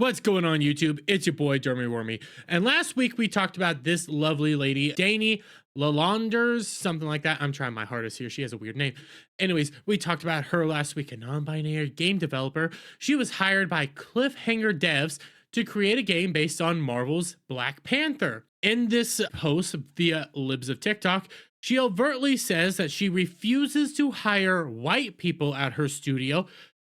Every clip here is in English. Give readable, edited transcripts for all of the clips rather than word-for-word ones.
What's going on YouTube? It's your boy Dermy Wormy. And last week we talked about this lovely lady, Dani Lalanders, something like that. I'm trying my hardest here. She has a weird name. Anyways, we talked about her last week, a non-binary game developer. She was hired by Cliffhanger Devs to create a game based on Marvel's Black Panther. In this post via Libs of TikTok, she overtly says that she refuses to hire white people at her studio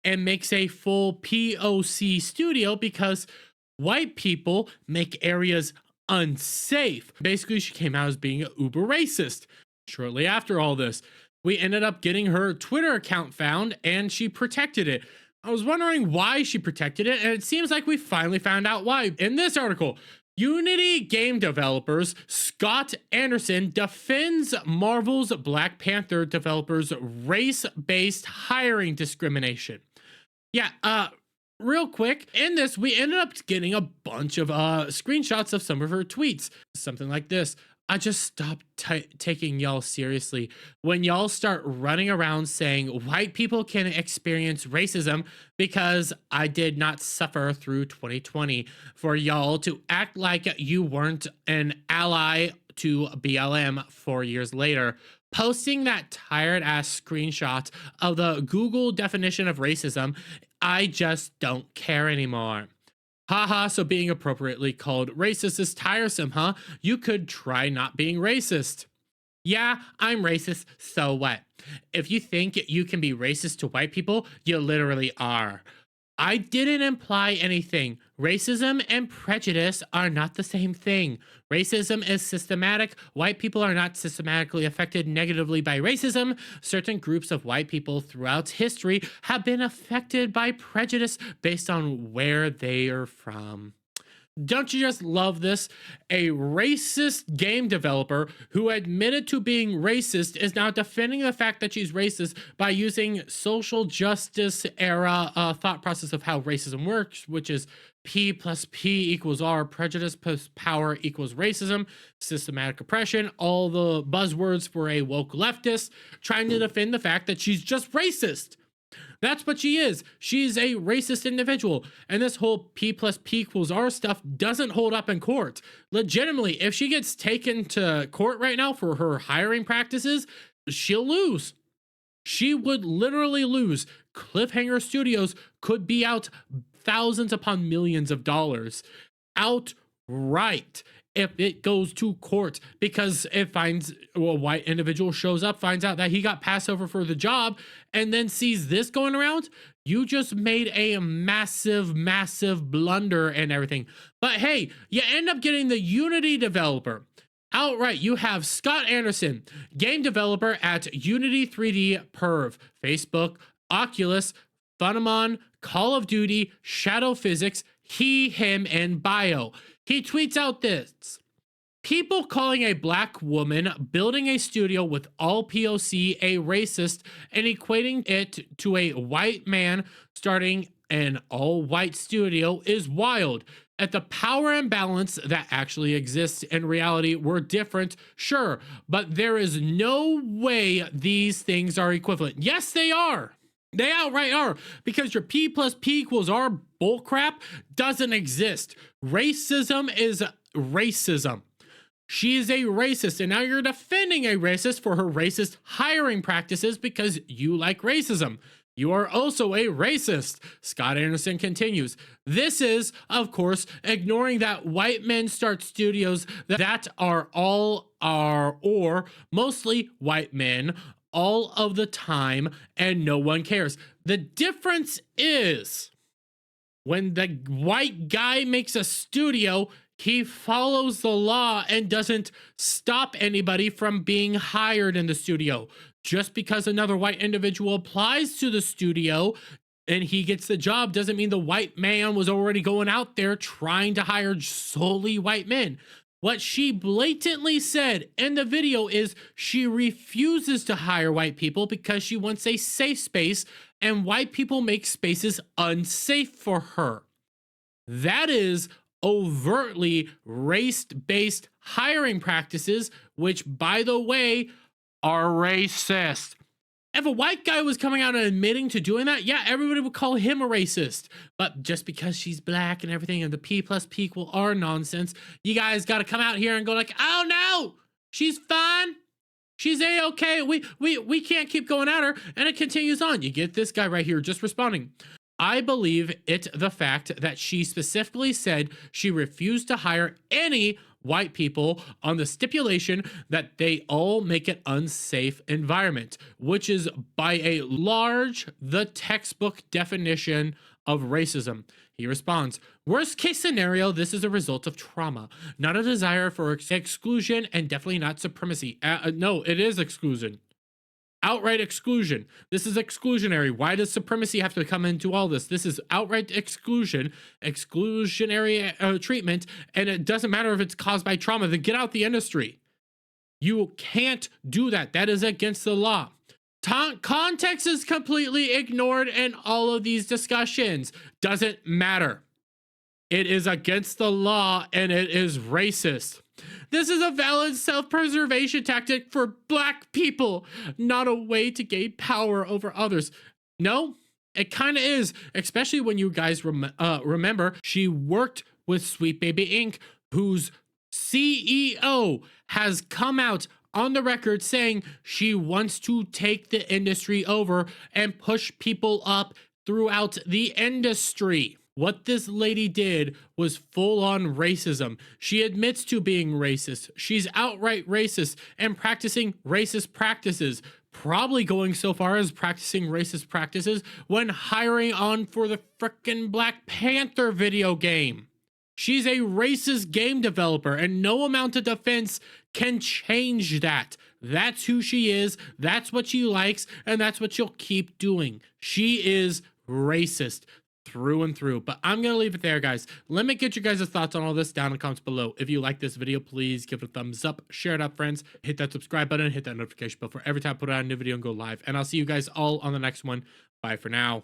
and makes a full POC studio because white people make areas unsafe. Basically, she came out as being uber racist. Shortly after all this, we ended up getting her Twitter account found and she protected it. I was wondering why she protected it, and it seems like we finally found out why. In this article, Unity game developers Scott Anderson defends Marvel's Black Panther developers' race-based hiring discrimination. Yeah, real quick, in this, we ended up getting a bunch of screenshots of some of her tweets. Something like this. I just stopped taking y'all seriously when y'all start running around saying white people can experience racism because I did not suffer through 2020. For y'all to act like you weren't an ally to BLM 4 years later. Posting that tired ass screenshot of the Google definition of racism, I just don't care anymore. Haha, so being appropriately called racist is tiresome, huh? You could try not being racist. Yeah, I'm racist, so what? If you think you can be racist to white people, you literally are. I didn't imply anything. Racism and prejudice are not the same thing. Racism is systematic. White people are not systematically affected negatively by racism. Certain groups of white people throughout history have been affected by prejudice based on where they are from. Don't you just love this? A racist game developer who admitted to being racist is now defending the fact that she's racist by using social justice era thought process of how racism works, which is P plus P equals R, prejudice plus power equals racism, systematic oppression, all the buzzwords for a woke leftist, trying to defend the fact that she's just racist. That's what she is. She's a racist individual. And this whole P plus P equals R stuff doesn't hold up in court. Legitimately, if she gets taken to court right now for her hiring practices, she'll lose. She would literally lose. Cliffhanger Studios could be out thousands upon millions of dollars outright if it goes to court, because it finds a white individual shows up, finds out that he got passed over for the job, and then sees this going around. You just made a massive blunder and everything. But hey, you end up getting the Unity developer outright. You have Scott Anderson, game developer at Unity 3D Perv, Facebook, Oculus, Funimon, Call of Duty, Shadow Physics, he, him, and bio. He tweets out this: people calling a black woman building a studio with all POC a racist and equating it to a white man starting an all-white studio is wild. If the power imbalance that actually exists in reality were different, sure, but there is no way these things are equivalent. Yes, they are. They outright are, because your P plus P equals R bullcrap doesn't exist. Racism is racism. She is a racist, and now you're defending a racist for her racist hiring practices because you like racism. You are also a racist. Scott Anderson continues. This is, of course, ignoring that white men start studios that are or mostly white men all of the time, and no one cares. The difference is when the white guy makes a studio, he follows the law and doesn't stop anybody from being hired in the studio. Just because another white individual applies to the studio and he gets the job doesn't mean the white man was already going out there trying to hire solely white men. What she blatantly said in the video is she refuses to hire white people because she wants a safe space, and white people make spaces unsafe for her. That is overtly race-based hiring practices, which, by the way, are racist. If a white guy was coming out and admitting to doing that, yeah, everybody would call him a racist. But just because she's black and everything and the P plus P equal R nonsense, you guys got to come out here and go like, oh no, she's fine. She's a-okay. We can't keep going at her. And it continues on. You get this guy right here just responding. I believe it the fact that she specifically said she refused to hire any white people on the stipulation that they all make an unsafe environment, which is by a large the textbook definition of racism. He responds, worst case scenario, this is a result of trauma, not a desire for exclusion and definitely not supremacy. No, it is exclusion. Outright exclusion. This is exclusionary. Why does supremacy have to come into all this? This is outright exclusion, exclusionary treatment, and it doesn't matter if it's caused by trauma. Then get out the industry. You can't do that. That is against the law. Context is completely ignored in all of these discussions. Doesn't matter. It is against the law and it is racist. This is a valid self-preservation tactic for black people, not a way to gain power over others. No, it kind of is, especially when you guys remember she worked with Sweet Baby Inc., whose CEO has come out on the record saying she wants to take the industry over and push people up throughout the industry. What this lady did was full-on racism. She admits to being racist. She's outright racist and practicing racist practices. Probably going so far as practicing racist practices when hiring on for the frickin' Black Panther video game. She's a racist game developer, and no amount of defense can change that. That's who she is, that's what she likes, and that's what she'll keep doing. She is racist through and through. But I'm gonna leave it there, guys. Let me get your guys' thoughts on all this down in the comments below. If you like this video, please give it a thumbs up, share it out, friends, hit that subscribe button, hit that notification bell for every time I put out a new video and go live. And I'll see you guys all on the next one. Bye for now.